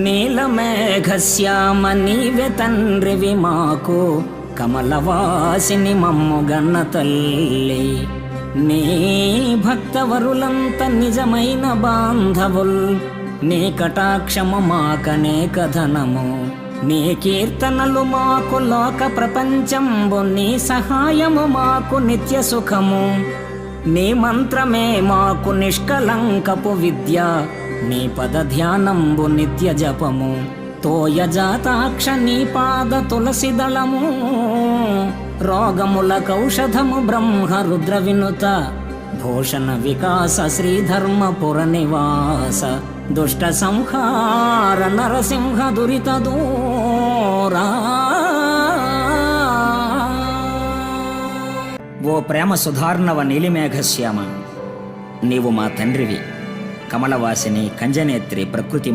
నీలమేఘశ్యామ నీవె తండ్రివి మాకు, కమలవాసిని మమ్ముగన్న తల్లి. నీ భక్తవరులంత నిజమైన బాంధవుల్, నీ కటాక్షము మాకనేక ధనము. నీ కీర్తనలు మాకు లోక ప్రపంచంబు, నీ సహాయము మాకు నిత్య సుఖము. నీ మంత్రమే మాకు నిష్కలంకపు విద్య, నీ పద ధ్యానంబు నిత్య జపము. తోయజాతాక్ష నీ పాద తులసి దళము, రోగముల కౌషధము బ్రహ్మ రుద్ర వినుత. భూషణ వికాస శ్రీధర్మపుర నివాస, దుష్ట సంహార నరసింహ దురిత దూరా. ఓ ప్రేమ సుధార్ణవ నీలిమేఘశ్యామ, నీవు మా తండ్రివి. కమలవాసిని కంజనేత్రి ప్రకృతి